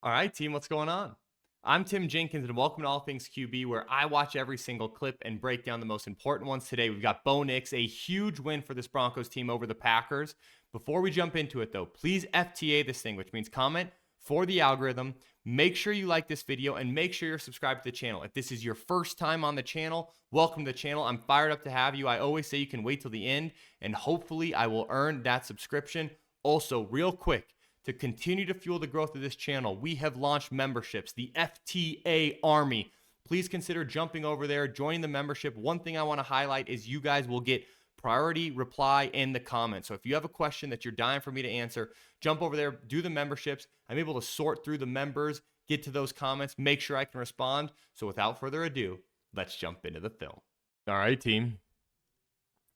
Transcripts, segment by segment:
All right, team, what's going on? I'm Tim Jenkins, and welcome to All Things QB, where I watch every single clip and break down the most important ones. Today, we've got Bo Nix, a huge win for this Broncos team over the Packers. Before we jump into it, though, please FTA this thing, which means comment for the algorithm. Make sure you like this video, and make sure you're subscribed to the channel. If this is your first time on the channel, welcome to the channel. I'm fired up to have you. I always say you can wait till the end, and hopefully I will earn that subscription. Also, real quick, to continue to fuel the growth of this channel, we have launched memberships, the FTA Army. Please consider jumping over there, joining the membership. One thing I want to highlight is you guys will get priority reply in the comments. So if you have a question that you're dying for me to answer, jump over there, do the memberships. I'm able to sort through the members, get to those comments, make sure I can respond. So without further ado, let's jump into the film. All right, team.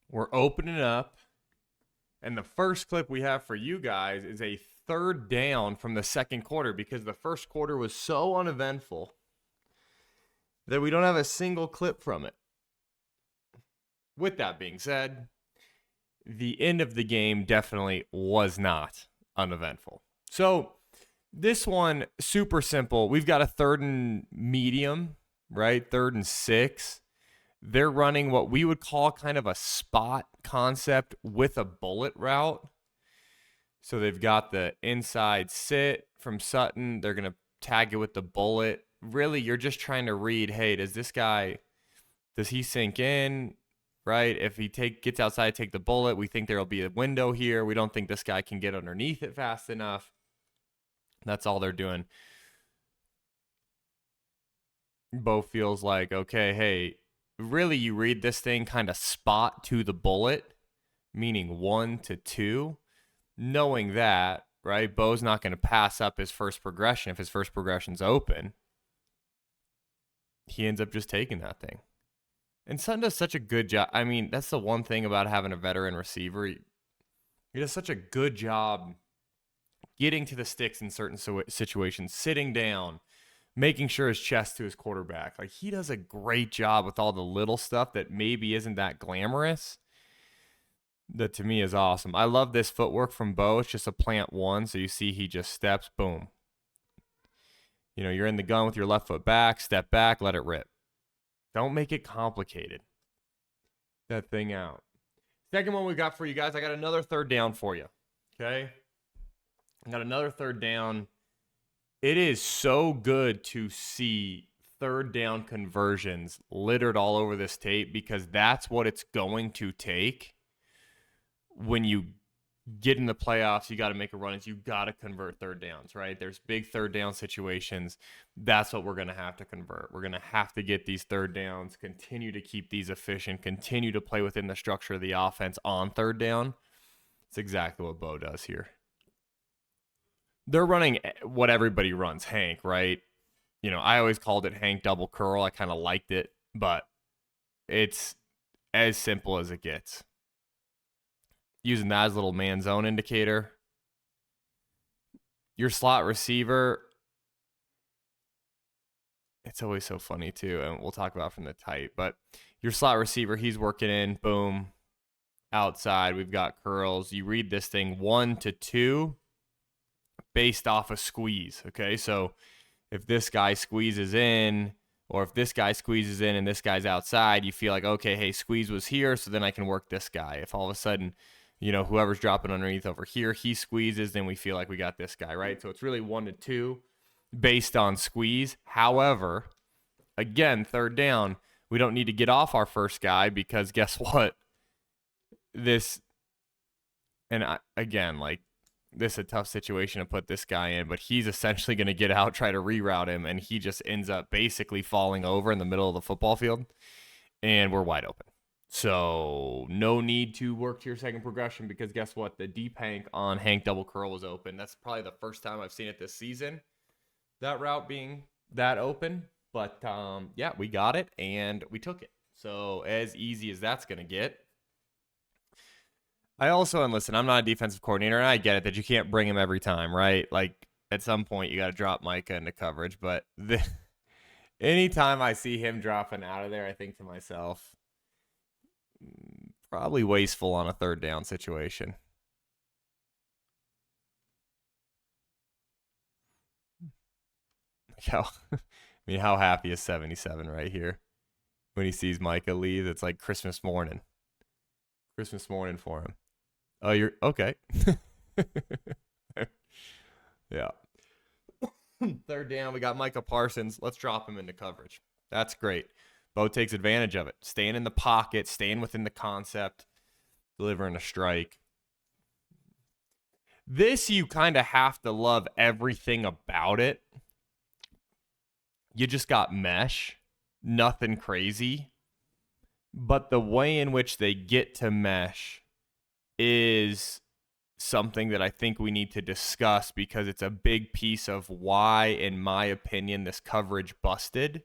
We're opening it up. And the first clip we have for you guys is a third down from the second quarter, because the first quarter was so uneventful that we don't have a single clip from it. With that being said, the end of the game definitely was not uneventful. So this one, super simple. We've got a 3rd and medium, right? 3rd and 6. They're running what we would call kind of a spot concept with a bullet route. So they've got the inside sit from Sutton. They're going to tag it with the bullet. Really, you're just trying to read, hey, does he sink in, right? If he gets outside, take the bullet. We think there'll be a window here. We don't think this guy can get underneath it fast enough. That's all they're doing. Bo feels like, okay, hey, really you read this thing kind of spot to the bullet, meaning 1 to 2. Knowing that, right, Bo's not going to pass up his first progression if his first progression's open. He ends up just taking that thing. And Sutton does such a good job. I mean, that's the one thing about having a veteran receiver. He does such a good job getting to the sticks in certain situations, sitting down, making sure his chest to his quarterback. Like, he does a great job with all the little stuff that maybe isn't that glamorous. That to me is awesome. I love this footwork from Bo. It's just a plant one. So you see he just steps, boom. You know, you're in the gun with your left foot back, step back, let it rip. Don't make it complicated. That thing out. Second one we got for you guys, I got another 3rd down for you. Okay? I got another 3rd down. It is so good to see 3rd down conversions littered all over this tape, because that's what it's going to take. When you get in the playoffs, you got to make a run. You got to convert 3rd downs, right? There's big 3rd down situations. That's what we're going to have to convert. We're going to have to get these 3rd downs, continue to keep these efficient, continue to play within the structure of the offense on 3rd down. It's exactly what Bo does here. They're running what everybody runs, Hank, right? You know, I always called it Hank double curl. I kind of liked it, but it's as simple as it gets. Using that as a little man zone indicator. Your slot receiver, it's always so funny too, and we'll talk about from the type, but your slot receiver, he's working in, boom, outside. We've got curls. You read this thing 1 to 2 based off a squeeze, okay? So if this guy squeezes in, or if this guy squeezes in and this guy's outside, you feel like, okay, hey, squeeze was here, so then I can work this guy. If all of a sudden, you know, whoever's dropping underneath over here, he squeezes, then we feel like we got this guy, right? So it's really 1 to 2 based on squeeze. However, again, 3rd down, we don't need to get off our first guy, because guess what? This is a tough situation to put this guy in, but he's essentially going to get out, try to reroute him, and he just ends up basically falling over in the middle of the football field, and we're wide open. So no need to work to your second progression, because guess what? The deep Hank on Hank double curl was open. That's probably the first time I've seen it this season, that route being that open. But yeah, we got it and we took it. So as easy as that's going to get. And listen, I'm not a defensive coordinator, and I get it that you can't bring him every time, right? Like, at some point you got to drop Micah into coverage. But anytime I see him dropping out of there, I think to myself, probably wasteful on a 3rd down situation. – How happy is 77 right here when he sees Micah leave? It's like Christmas morning. Christmas morning for him. Oh, you're okay. Yeah. Third down, we got Micah Parsons. Let's drop him into coverage. That's great. Bo takes advantage of it. Staying in the pocket, staying within the concept, delivering a strike. This, you kind of have to love everything about it. You just got mesh, nothing crazy. But the way in which they get to mesh is something that I think we need to discuss because it's a big piece of why, in my opinion, this coverage busted.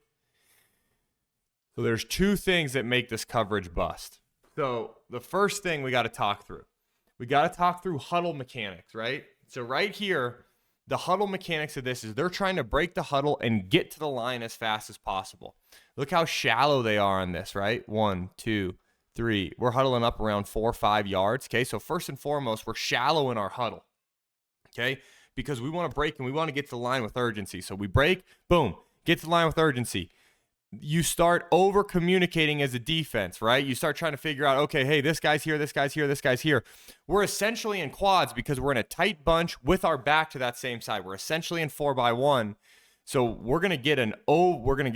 So there's two things that make this coverage bust. So the first thing we got to talk through. We got to talk through huddle mechanics, right? So right here, the huddle mechanics of this is they're trying to break the huddle and get to the line as fast as possible. Look how shallow they are on this, right? 1, 2, 3. We're huddling up around 4 or 5 yards. Okay, so first and foremost, we're shallow in our huddle. Okay, because we want to break and we want to get to the line with urgency. So we break, boom, get to the line with urgency. You start over communicating as a defense, right? You start trying to figure out, okay, hey, this guy's here, this guy's here, this guy's here. We're essentially in quads because we're in a tight bunch with our back to that same side. We're essentially in 4x1. So we're gonna get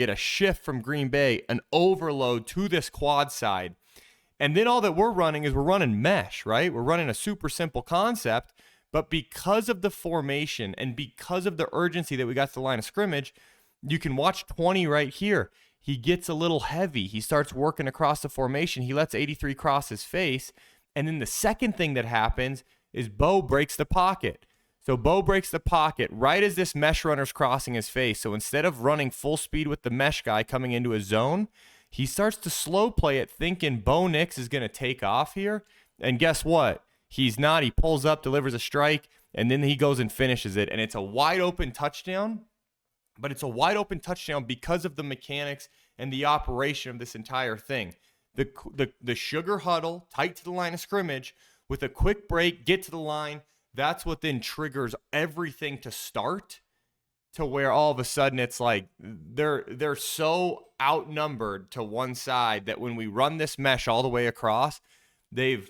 a shift from Green Bay, an overload to this quad side. And then all that we're running is we're running mesh, right? We're running a super simple concept, but because of the formation and because of the urgency that we got to the line of scrimmage, you can watch 20 right here. He gets a little heavy. He starts working across the formation. He lets 83 cross his face. And then the second thing that happens is Bo breaks the pocket. So Bo breaks the pocket right as this mesh runner's crossing his face. So instead of running full speed with the mesh guy coming into his zone, he starts to slow play it thinking Bo Nix is going to take off here. And guess what? He's not. He pulls up, delivers a strike, and then he goes and finishes it. And it's a wide open touchdown. But it's a wide open touchdown because of the mechanics and the operation of this entire thing. The sugar huddle, tight to the line of scrimmage, with a quick break, get to the line. That's what then triggers everything to start to where all of a sudden it's like they're so outnumbered to one side that when we run this mesh all the way across, they've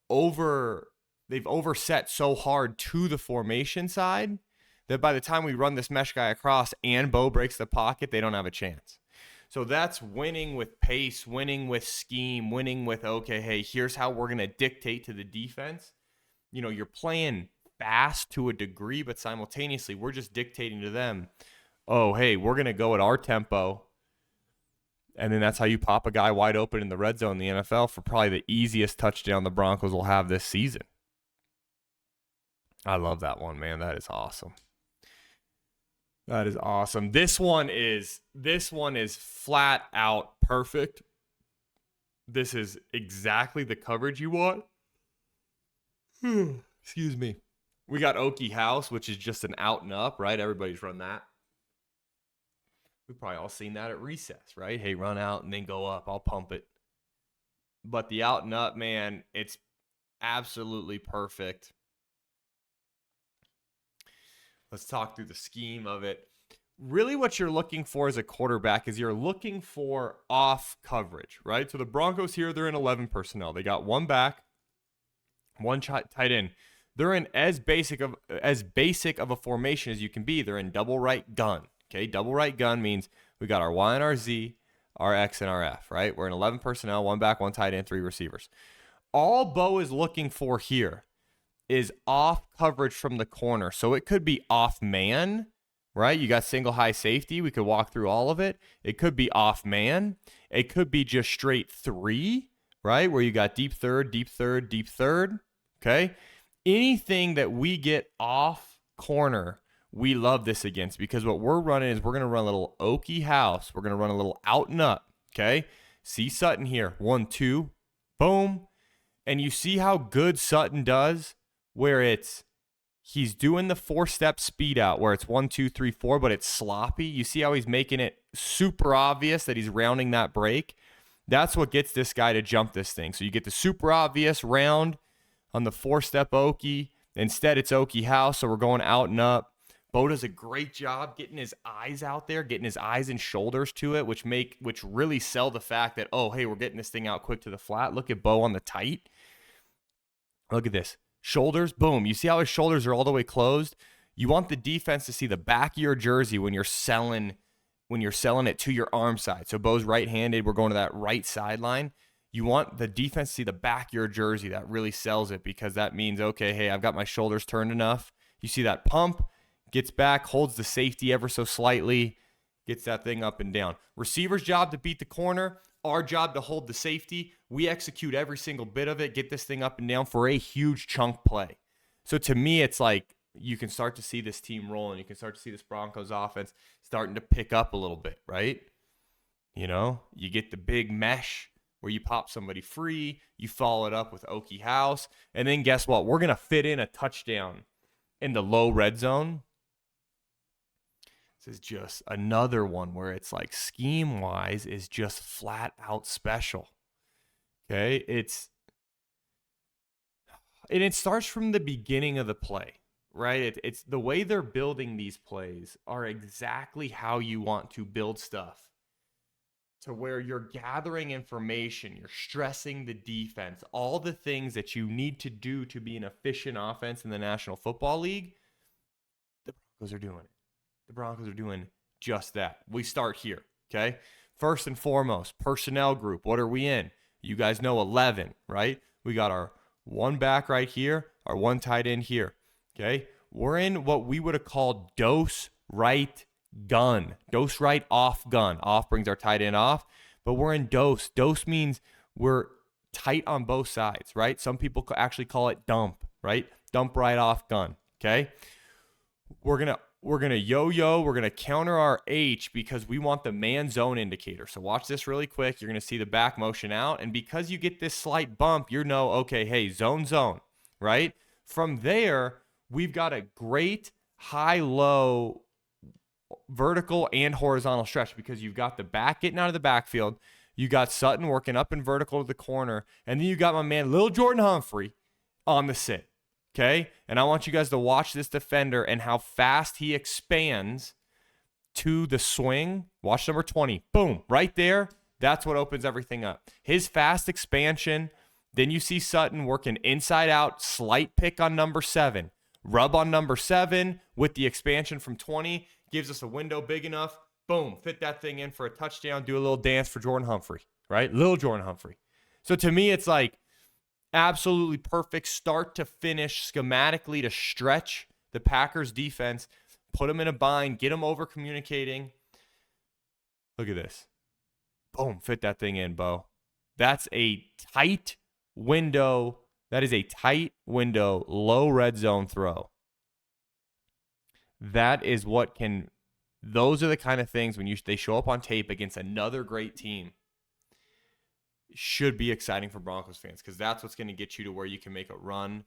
overset so hard to the formation side that by the time we run this mesh guy across and Bo breaks the pocket, they don't have a chance. So that's winning with pace, winning with scheme, winning with, okay, hey, here's how we're going to dictate to the defense. You're playing fast to a degree, but simultaneously, we're just dictating to them, oh, hey, we're going to go at our tempo. And then that's how you pop a guy wide open in the red zone in the NFL for probably the easiest touchdown the Broncos will have this season. I love that one, man. That is awesome. That is awesome. This one is flat out perfect. This is exactly the coverage you want. Excuse me. We got Okie House, which is just an out and up, right? Everybody's run that. We've probably all seen that at recess, right? Hey, run out and then go up. I'll pump it. But the out and up, man, it's absolutely perfect. Let's talk through the scheme of it. Really what you're looking for as a quarterback is you're looking for off coverage, right? So the Broncos here, they're in 11 personnel. They got one back, one tight end. They're in as basic of a formation as you can be. They're in double right gun. Okay, double right gun means we got our Y and our Z, our X and our F, right? We're in 11 personnel, one back, one tight end, 3 receivers. All Bo is looking for here is off coverage from the corner. So it could be off man, right? You got single high safety. We could walk through all of it. It could be off man. It could be just straight 3, right? Where you got deep third, deep third, deep third. Okay. Anything that we get off corner, we love this against, because what we're running is we're going to run a little Okie House. We're going to run a little out and up. Okay. See Sutton here. 1, 2, boom. And you see how good Sutton does, where he's doing the 4-step speed out where it's 1, 2, 3, 4, but it's sloppy. You see how he's making it super obvious that he's rounding that break. That's what gets this guy to jump this thing. So you get the super obvious round on the 4-step Okie. Instead, it's Okie House, so we're going out and up. Bo does a great job getting his eyes out there, getting his eyes and shoulders to it, which really sell the fact that, oh, hey, we're getting this thing out quick to the flat. Look at Bo on the tight. Look at this. Shoulders, boom. You see how his shoulders are all the way closed? You want the defense to see the back of your jersey when you're selling it to your arm side. So Bo's right-handed. We're going to that right sideline. You want the defense to see the back of your jersey. That really sells it, because that means, okay, hey, I've got my shoulders turned enough. You see that pump, gets back, holds the safety ever so slightly, gets that thing up and down. Receiver's job to beat the corner, our job to hold the safety. We execute every single bit of it, get this thing up and down for a huge chunk play. So to me, it's like you can start to see this team rolling. You can start to see this Broncos offense starting to pick up a little bit, right? You know, you get the big mesh where you pop somebody free, you follow it up with Okie House, and then guess what? We're going to fit in a touchdown in the low red zone. This is just another one where it's like scheme-wise is just flat out special. Okay? It starts from the beginning of the play, right? It's the way they're building these plays are exactly how you want to build stuff, to where you're gathering information, you're stressing the defense, all the things that you need to do to be an efficient offense in the National Football League. The Broncos are doing it. The Broncos are doing just that. We start here, okay? First and foremost, personnel group. What are we in? You guys know 11, right? We got our one back right here, our one tight end here, okay? We're in what we would have called dose right gun. Dose right off gun. Off brings our tight end off, but we're in dose. Dose means we're tight on both sides, right? Some people actually call it dump, right? Dump right off gun, okay? We're going to yo-yo. We're going to counter our H because we want the man zone indicator. So watch this really quick. You're going to see the back motion out, and because you get this slight bump, you know, okay, hey, zone, right? From there, we've got a great high-low vertical and horizontal stretch, because you've got the back getting out of the backfield, you got Sutton working up and vertical to the corner, and then you got my man Lil Jordan Humphrey on the sit, okay? And I want you guys to watch this defender and how fast he expands to the swing. Watch number 20. Boom, right there. That's what opens everything up. His fast expansion. Then you see Sutton working inside out, slight pick on number 7. Rub on number 7 with the expansion from 20. Gives us a window big enough. Boom, fit that thing in for a touchdown. Do a little dance for Jordan Humphrey, right? Little Jordan Humphrey. So to me, it's like absolutely perfect start to finish schematically to stretch the Packers defense, put them in a bind, get them over communicating. Look at this. Boom, fit that thing in, Bo. That's a tight window. That is a tight window, low red zone throw. That is what can, those are the kind of things when they show up on tape against another great team, should be exciting for Broncos fans, because that's what's going to get you to where you can make a run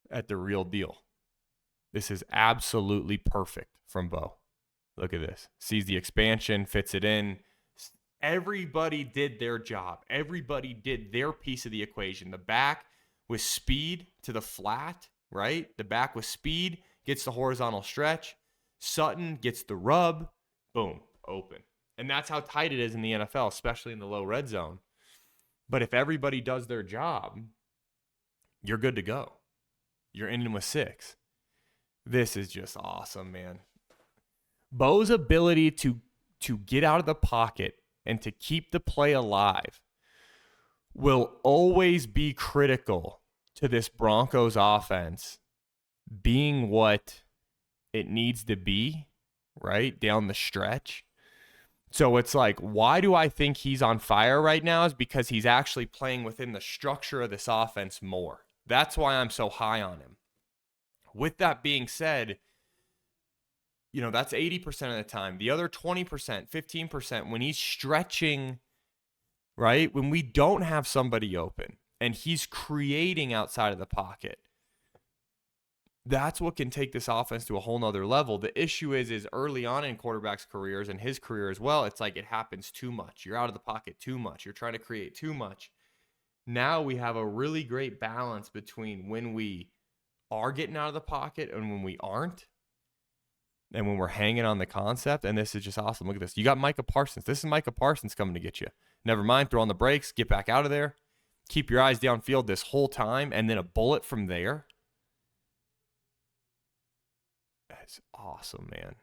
at the real deal. This is absolutely perfect from Bo. Look at this. Sees the expansion, fits it in. Everybody did their job. Everybody did their piece of the equation. The back with speed to the flat, right? The back with speed gets the horizontal stretch. Sutton gets the rub. Boom, open. And that's how tight it is in the NFL, especially in the low red zone. But if everybody does their job, you're good to go. You're in with 6. This is just awesome, man. Bo's ability to get out of the pocket and to keep the play alive will always be critical to this Broncos offense being what it needs to be, right, down the stretch. So it's like, why do I think he's on fire right now? Is because he's actually playing within the structure of this offense more. That's why I'm so high on him. With that being said, you know, that's 80% of the time. The other 20%, 15%, when he's stretching, right, when we don't have somebody open and he's creating outside of the pocket, that's what can take this offense to a whole nother level. The issue is early on in quarterbacks' careers and his career as well, it's like it happens too much. You're out of the pocket too much. You're trying to create too much. Now we have a really great balance between when we are getting out of the pocket and when we aren't. And when we're hanging on the concept, and this is just awesome. Look at this. You got Micah Parsons. This is Micah Parsons coming to get you. Never mind, throw on the brakes, get back out of there. Keep your eyes downfield this whole time, and then a bullet from there. That's awesome, man.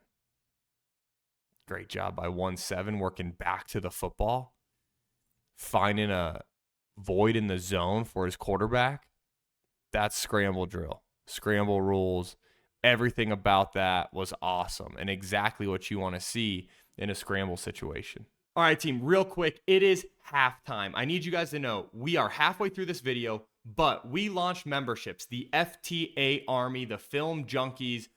Great job by 1-7 working back to the football. Finding a void in the zone for his quarterback. That's scramble drill. Scramble rules. Everything about that was awesome and exactly what you want to see in a scramble situation. All right, team, real quick, it is halftime. I need you guys to know we are halfway through this video, but we launched memberships, the FTA Army, the Film Junkies.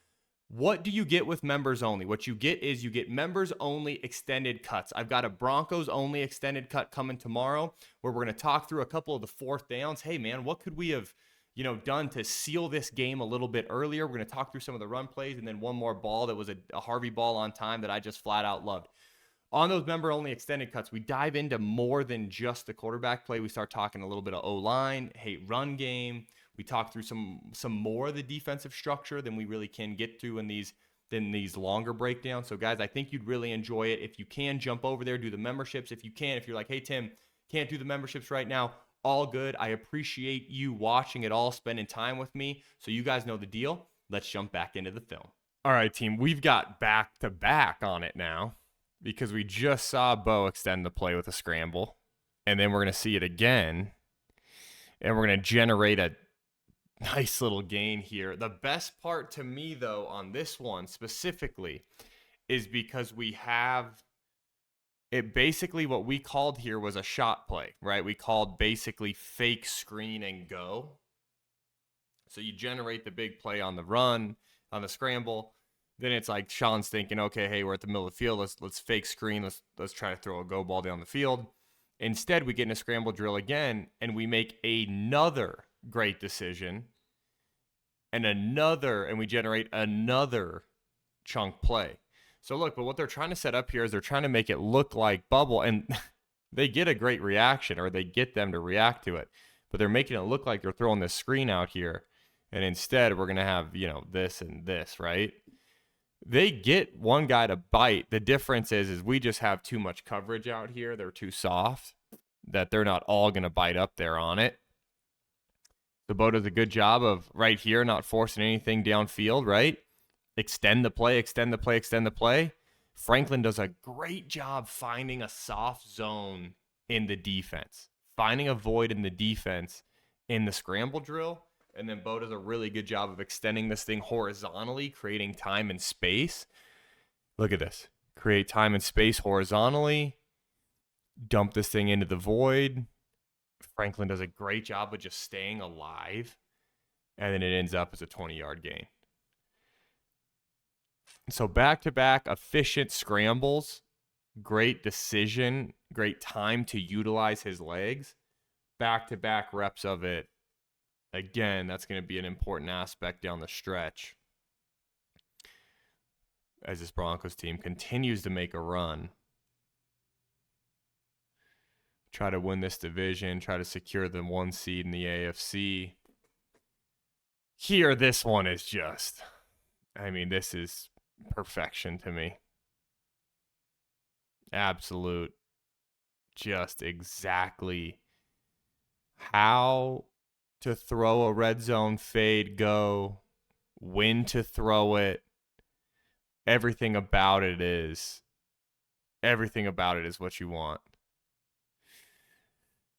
What do you get with members only? What you get is you get members only extended cuts. I've got a Broncos only extended cut coming tomorrow where we're going to talk through a couple of the fourth downs. Hey, man, what could we have done to seal this game a little bit earlier? We're going to talk through some of the run plays and then one more ball that was a Harvey ball on time that I just flat out loved. On those member-only extended cuts, we dive into more than just the quarterback play. We start talking a little bit of O-line, run game. We talk through some more of the defensive structure than we really can get through in these longer breakdowns. So, guys, I think you'd really enjoy it. If you can, jump over there, do the memberships. If you can, if you're like, hey, Tim, can't do the memberships right now, all good. I appreciate you watching it all, spending time with me. So you guys know the deal. Let's jump back into the film. All right, team, we've got back-to-back on it now because we just saw Bo extend the play with a scramble, and then we're going to see it again, and we're going to generate a nice little gain here. The best part to me, though, on this one specifically is because we have it basically what we called here was a shot play, right? We called basically fake screen and go. So you generate the big play on the run, on the scramble. Then it's like Sean's thinking, okay, hey, we're at the middle of the field. Let's fake screen. Let's try to throw a go ball down the field. Instead, we get in a scramble drill again, and we make another great decision and we generate another chunk play. So look, but what they're trying to set up here is they're trying to make it look like bubble, and they get a great reaction, or they get them to react to it. But they're making it look like they're throwing this screen out here, and instead we're going to have, this and this, right? They get one guy to bite. The difference is we just have too much coverage out here. They're too soft, that they're not all going to bite up there on it. So Bo does a good job of right here not forcing anything downfield, right? Extend the play, extend the play, extend the play. Franklin does a great job finding a soft zone in the defense, finding a void in the defense in the scramble drill. And then Bo does a really good job of extending this thing horizontally, creating time and space. Look at this. Create time and space horizontally. Dump this thing into the void. Franklin does a great job of just staying alive. And then it ends up as a 20-yard gain. So back-to-back efficient scrambles, great decision, great time to utilize his legs. Back-to-back reps of it. Again, that's going to be an important aspect down the stretch as this Broncos team continues to make a run. Try to win this division, try to secure the 1 seed in the AFC. Here, this one is just, this is perfection to me. Absolute, just exactly how to throw a red zone fade go, when to throw it. Everything about it is what you want.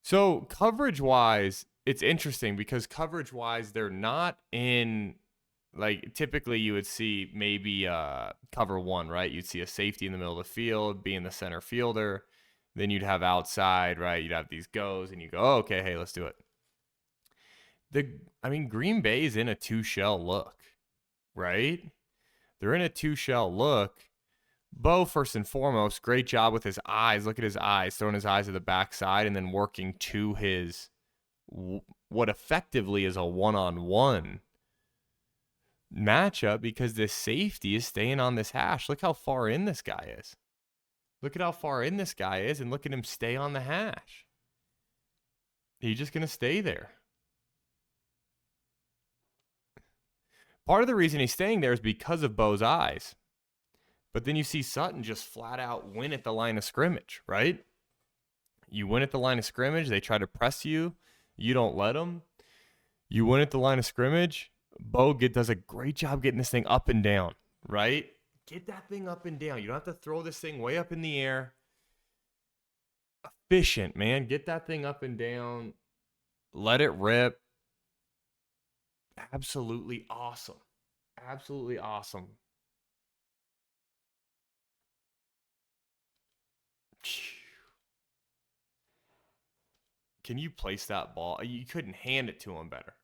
So coverage-wise, it's interesting because coverage-wise, they're not in, like, typically you would see maybe cover one, right? You'd see a safety in the middle of the field, being the center fielder. Then you'd have outside, right? You'd have these goes, and you go, oh, okay, hey, let's do it. Green Bay's in a two-shell look, right? They're in a two-shell look. Bo, first and foremost, great job with his eyes. Look at his eyes, throwing his eyes to the backside and then working to his, what effectively is a one-on-one matchup because this safety is staying on this hash. Look how far in this guy is. Look at how far in this guy is and look at him stay on the hash. He's just going to stay there. Part of the reason he's staying there is because of Bo's eyes. But then you see Sutton just flat out win at the line of scrimmage, right? You win at the line of scrimmage. They try to press you. You don't let them. You win at the line of scrimmage. Bo does a great job getting this thing up and down, right? Get that thing up and down. You don't have to throw this thing way up in the air. Efficient, man. Get that thing up and down. Let it rip. Absolutely awesome. Absolutely awesome. Can you place that ball? You couldn't hand it to him better.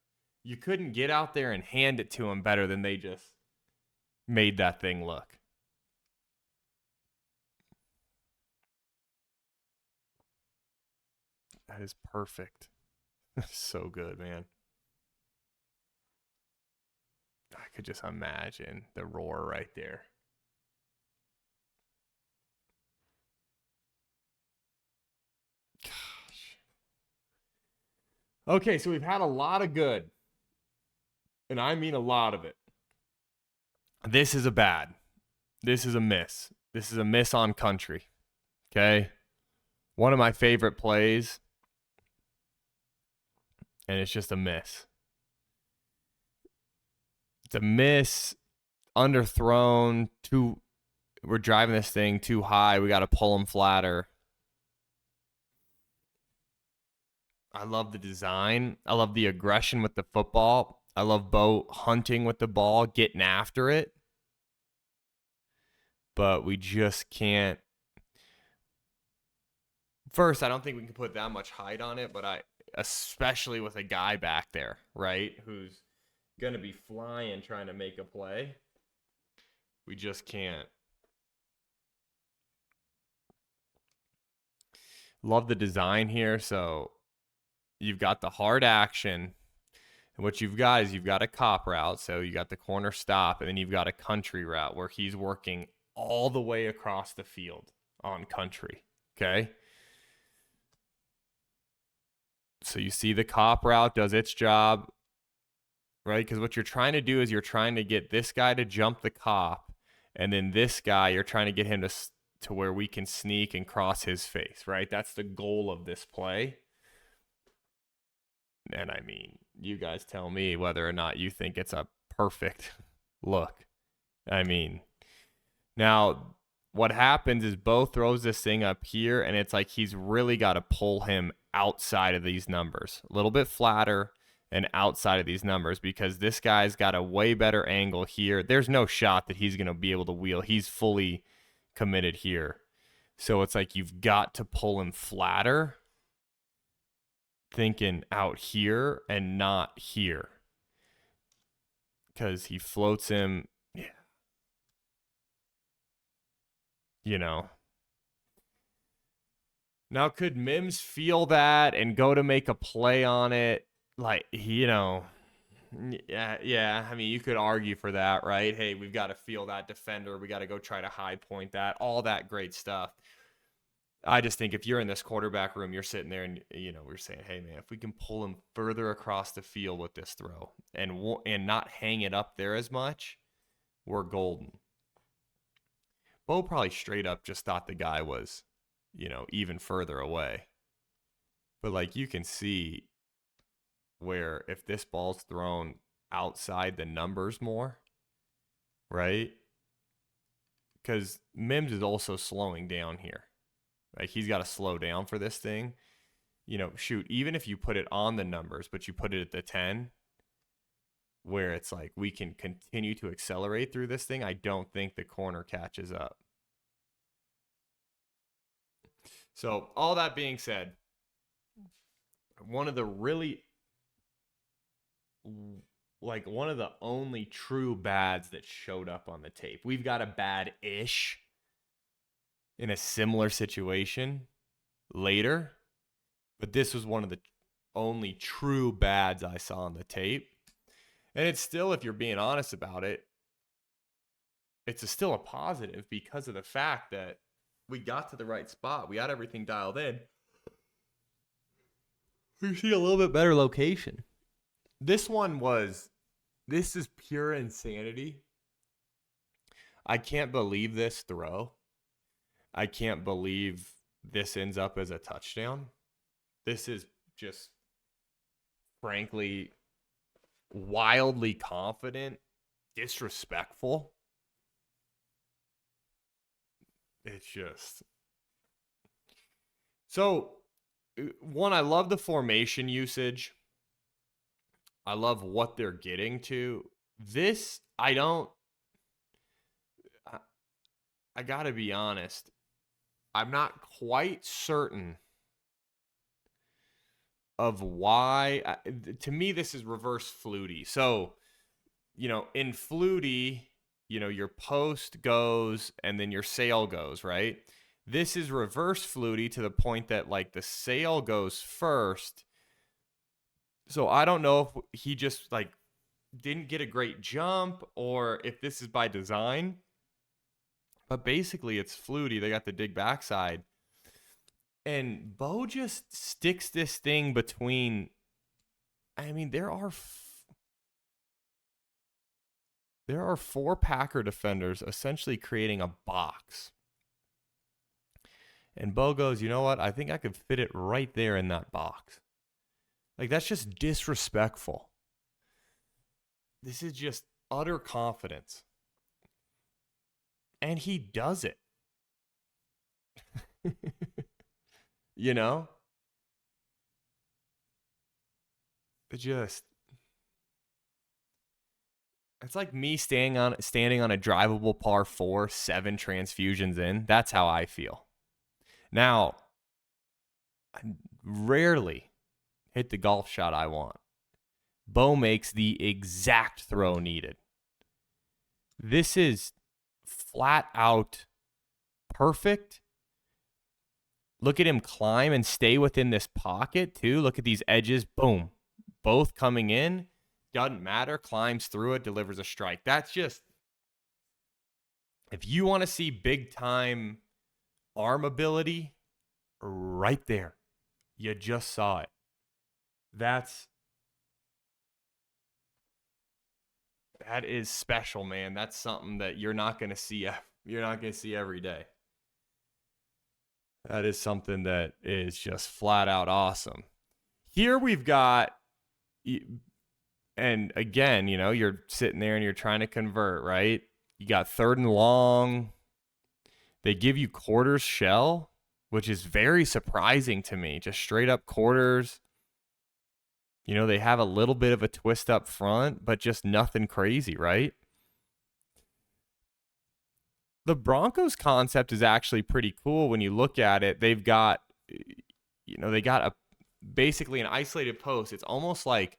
You couldn't get out there and hand it to him better than they just made that thing look. That is perfect. So good, man. I could just imagine the roar right there. Gosh. Okay, so we've had a lot of good. And I mean a lot of it. This is a bad. This is a miss. This is a miss on country. Okay? One of my favorite plays. And it's just a miss. It's a miss, underthrown, we're driving this thing too high. We got to pull them flatter. I love the design. I love the aggression with the football. I love Bo hunting with the ball, getting after it. But we just can't. First, I don't think we can put that much height on it, but especially with a guy back there, right, who's going to be flying trying to make a play. We just can't. Love the design here. So you've got the hard action. And what you've got is you've got a cop route. So you got the corner stop, and then you've got a country route where he's working all the way across the field on country. Okay. So you see the cop route does its job, right? Because what you're trying to do is you're trying to get this guy to jump the cop, and then this guy, you're trying to get him to where we can sneak and cross his face, right? That's the goal of this play. And I mean, you guys tell me whether or not you think it's a perfect look. I mean, now what happens is Bo throws this thing up here, and it's like he's really got to pull him outside of these numbers, a little bit flatter and outside of these numbers, because this guy's got a way better angle here. There's no shot that he's going to be able to wheel. He's fully committed here. So it's like you've got to pull him flatter, thinking out here and not here, because he floats him. Yeah. You know. Now, could Mims feel that and go to make a play on it? Like, yeah. I mean, you could argue for that, right? Hey, we've got to feel that defender. We got to go try to high point that, all that great stuff. I just think if you're in this quarterback room, you're sitting there and, we're saying, hey, man, if we can pull him further across the field with this throw and not hang it up there as much, we're golden. Bo probably straight up just thought the guy was, even further away. But, like, you can see where if this ball's thrown outside the numbers more, right? Because Mims is also slowing down here. Like, he's got to slow down for this thing. Shoot, even if you put it on the numbers, but you put it at the 10, where it's like we can continue to accelerate through this thing, I don't think the corner catches up. So, all that being said, one of the only true bads that showed up on the tape. We've got a bad-ish in a similar situation later, but this was one of the only true bads I saw on the tape. And it's still, if you're being honest about it, it's still a positive because of the fact that we got to the right spot. We got everything dialed in. We see a little bit better location. This is pure insanity. I can't believe this throw. I can't believe this ends up as a touchdown. This is just, frankly, wildly confident, disrespectful. It's just. So, one, I love the formation usage. I love what they're getting to. This, I don't. I gotta be honest. I'm not quite certain of why. To me, this is reverse Flutie. So, in Flutie, your post goes and then your sail goes, right? This is reverse Flutie to the point that, like, the sail goes first. So I don't know if he just, like, didn't get a great jump or if this is by design. But basically, it's Flutie. They got the dig backside. And Bo just sticks this thing between. I mean, there are 4 Packer defenders essentially creating a box. And Bo goes, you know what? I think I could fit it right there in that box. Like, that's just disrespectful. This is just utter confidence. And he does it. It's like me standing on a drivable par 4, 7 transfusions in. That's how I feel. Now, I rarely hit the golf shot I want. Bo makes the exact throw needed. This is flat out perfect. Look at him climb and stay within this pocket, too. Look at these edges. Boom. Both coming in. Doesn't matter. Climbs through it, delivers a strike. That's just, if you want to see big time arm ability, right there. You just saw it. That is special, man. That's something that you're not going to see. You're not going to see every day. That is something that is just flat out awesome. Here we've got, and again, you're sitting there and you're trying to convert, right? You got 3rd and long. They give you quarters shell, which is very surprising to me. Just straight up quarters. They have a little bit of a twist up front, but just nothing crazy, right? The Broncos concept is actually pretty cool when you look at it. They've got, basically an isolated post. It's almost like,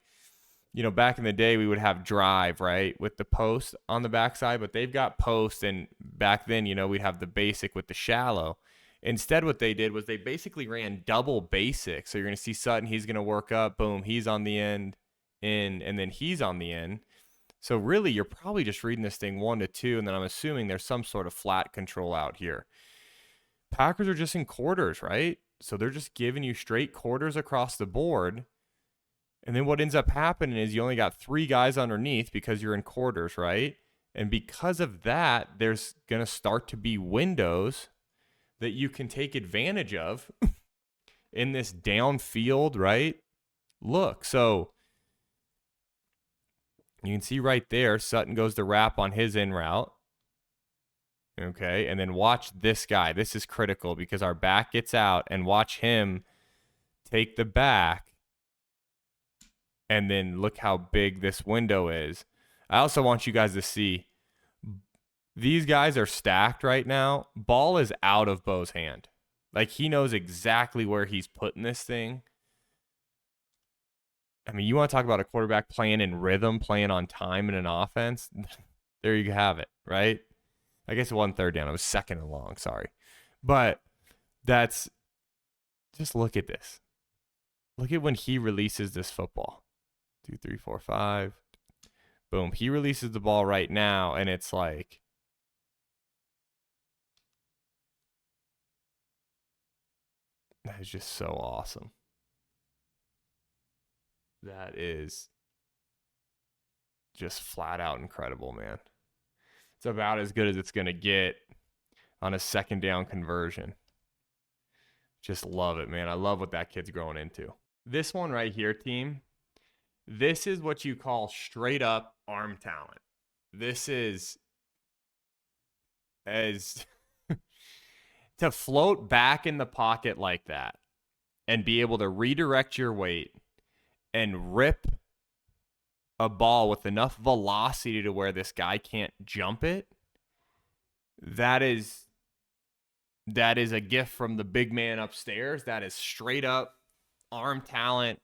back in the day we would have drive, right, with the post on the backside, but they've got post, and back then, we'd have the basic with the shallow. Instead, what they did was they basically ran double basic. So you're going to see Sutton, he's going to work up, boom, he's on the end, and then he's on the end. So really, you're probably just reading this thing 1 to 2, and then I'm assuming there's some sort of flat control out here. Packers are just in quarters, right? So they're just giving you straight quarters across the board. And then what ends up happening is you only got 3 guys underneath because you're in quarters, right? And because of that, there's going to start to be windows that you can take advantage of in this downfield, right? Look, so you can see right there, Sutton goes to wrap on his in route. Okay, and then watch this guy. This is critical because our back gets out, and watch him take the back. And then look how big this window is. I also want you guys to see, these guys are stacked right now. Ball is out of Bo's hand. Like, he knows exactly where he's putting this thing. I mean, you want to talk about a quarterback playing in rhythm, playing on time in an offense? There you have it, right? I guess it wasn't 3rd down. It was 2nd and long, sorry. But that's, just look at this. Look at when he releases this football. 2, 3, 4, 5. Boom. He releases the ball right now, and it's like, that is just so awesome. That is just flat out incredible, man. It's about as good as it's going to get on a second down conversion. Just love it, man. I love what that kid's growing into. This one right here, team, this is what you call straight up arm talent. This is as to float back in the pocket like that and be able to redirect your weight and rip a ball with enough velocity to where this guy can't jump it. That is a gift from the big man upstairs. That is straight up arm talent.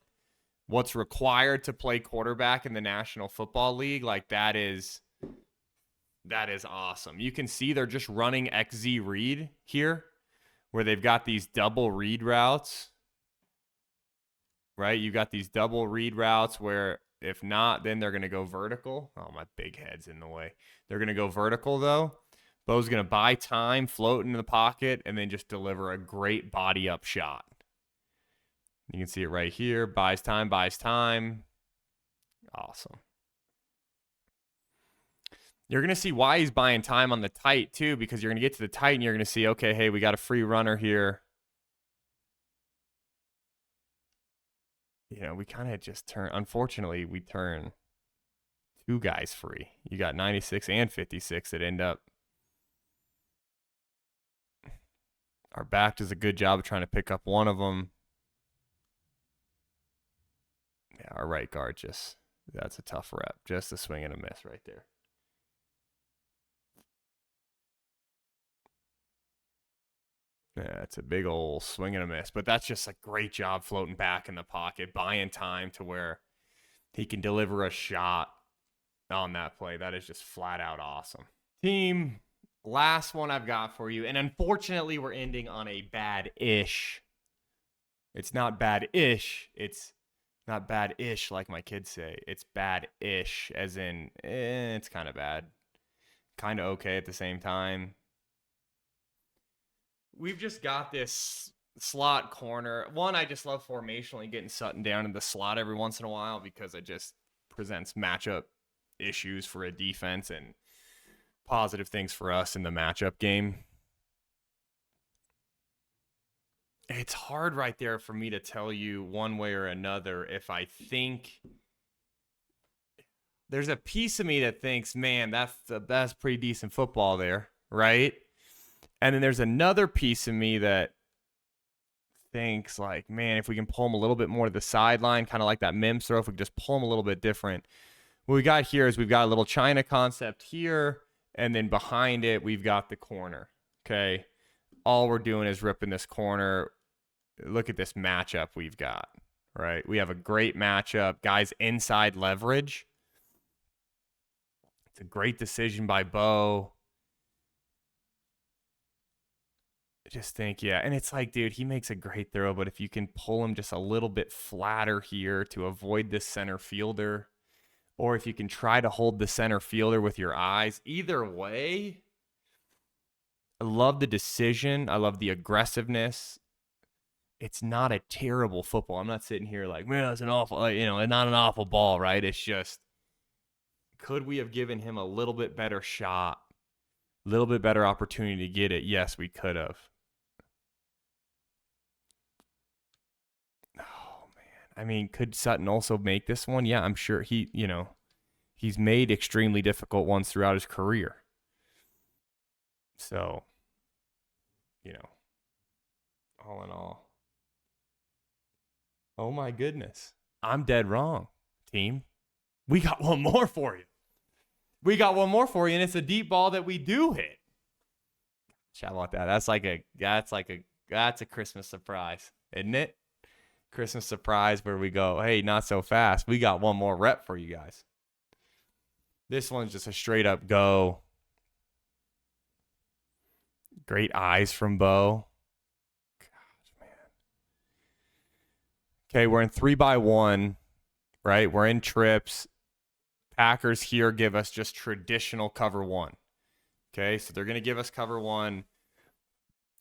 What's required to play quarterback in the National Football League, like that is awesome. You can see they're just running XZ read here, where they've got these double read routes, right? You got these double read routes where if not, then they're going to go vertical. Oh, my big head's in the way. They're going to go vertical, though. Bo's going to buy time, float into the pocket, and then just deliver a great body-up shot. You can see it right here. Buys time, buys time. Awesome. You're going to see why he's buying time on the tight, too, because you're going to get to the tight, and you're going to see, okay, hey, we got a free runner here. You know, we kind of just turn, unfortunately, we turn two guys free. You got 96 and 56 that end up. Our back does a good job of trying to pick up one of them. Yeah, our right guard just, that's a tough rep. Just a swing and a miss right there. Yeah, it's a big old swing and a miss. But that's just a great job floating back in the pocket, buying time to where he can deliver a shot on that play. That is just flat out awesome. Team, last one I've got for you. And unfortunately, we're ending on a bad-ish. It's not bad-ish. It's not bad-ish like my kids say. It's bad-ish, as in, it's kind of bad. Kind of okay at the same time. We've just got this slot corner. One, I just love formationally getting Sutton down in the slot every once in a while because it just presents matchup issues for a defense and positive things for us in the matchup game. It's hard right there for me to tell you one way or another if I think there's a piece of me that thinks, man, that's pretty decent football there, right? And then there's another piece of me that thinks like, man, if we can pull him a little bit more to the sideline, kind of like that Mims throw, if we can just pull him a little bit different. What we got here is we've got a little China concept here, and then behind it, we've got the corner, okay? All we're doing is ripping this corner. Look at this matchup we've got, right? We have a great matchup. Guys inside leverage. It's a great decision by Bo. Just think, yeah. And it's like, dude, he makes a great throw, but if you can pull him just a little bit flatter here to avoid this center fielder, or if you can try to hold the center fielder with your eyes, either way, I love the decision. I love the aggressiveness. It's not a terrible football. I'm not sitting here like, man, it's an awful, not an awful ball, right? It's just, could we have given him a little bit better shot, a little bit better opportunity to get it? Yes, we could have. I mean, could Sutton also make this one? Yeah, I'm sure he's made extremely difficult ones throughout his career. So, all in all. Oh my goodness. I'm dead wrong, team. We got one more for you. And it's a deep ball that we do hit. How about that? That's a Christmas surprise, isn't it? Christmas surprise where we go, hey, not so fast. We got one more rep for you guys. This one's just a straight up go. Great eyes from Bo. Gosh, man. Okay, we're in 3-by-1, right? We're in trips. Packers here give us just traditional cover one. Okay, so they're going to give us cover one.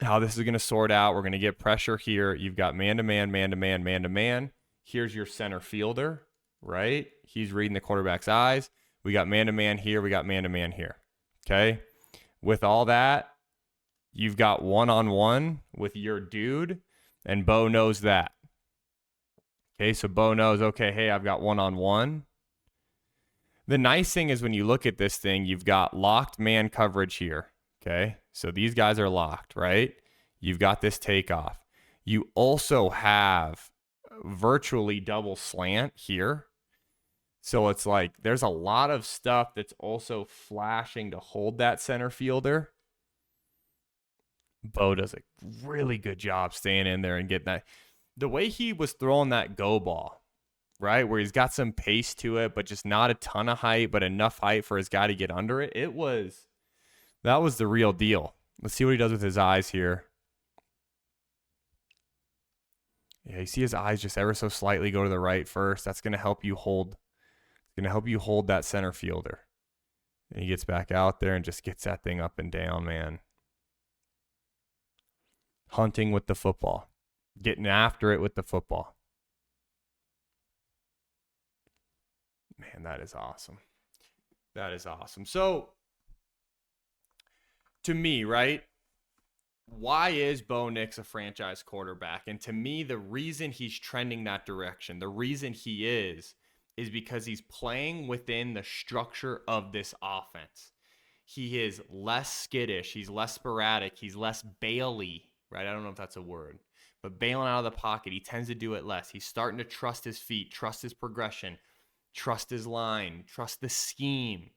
How this is going to sort out, we're going to get pressure here. You've got man-to-man, man-to-man, man-to-man. Here's your center fielder, right? He's reading the quarterback's eyes. We got man-to-man here. We got man-to-man here. Okay. With all that, you've got one-on-one with your dude, and Bo knows that. Okay, so Bo knows, okay, hey, I've got one-on-one. The nice thing is when you look at this thing, you've got locked man coverage here. Okay, so these guys are locked, right? You've got this takeoff. You also have virtually double slant here. So it's like there's a lot of stuff that's also flashing to hold that center fielder. Bo does a really good job staying in there and getting that. The way he was throwing that go ball, right, where he's got some pace to it, but just not a ton of height, but enough height for his guy to get under it. That was the real deal. Let's see what he does with his eyes here. Yeah, you see his eyes just ever so slightly go to the right first. That's going to help you hold. It's going to help you hold that center fielder. And he gets back out there and just gets that thing up and down, man. Hunting with the football. Getting after it with the football. Man, that is awesome. That is awesome. So, to me, right, why is Bo Nix a franchise quarterback? And to me, the reason he's trending that direction, the reason he is because he's playing within the structure of this offense. He is less skittish. He's less sporadic. He's less Bailey, right? I don't know if that's a word. But bailing out of the pocket, he tends to do it less. He's starting to trust his feet, trust his progression, trust his line, trust the scheme.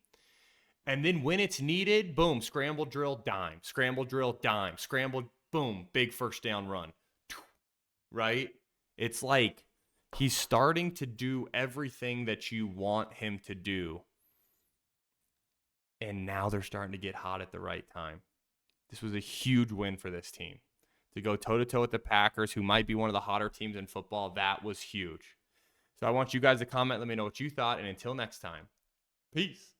And then when it's needed, boom, scramble, drill, dime. Scramble, drill, dime. Scramble, boom, big first down run. Right? It's like he's starting to do everything that you want him to do. And now they're starting to get hot at the right time. This was a huge win for this team. To go toe-to-toe with the Packers, who might be one of the hotter teams in football, that was huge. So I want you guys to comment. Let me know what you thought. And until next time, peace.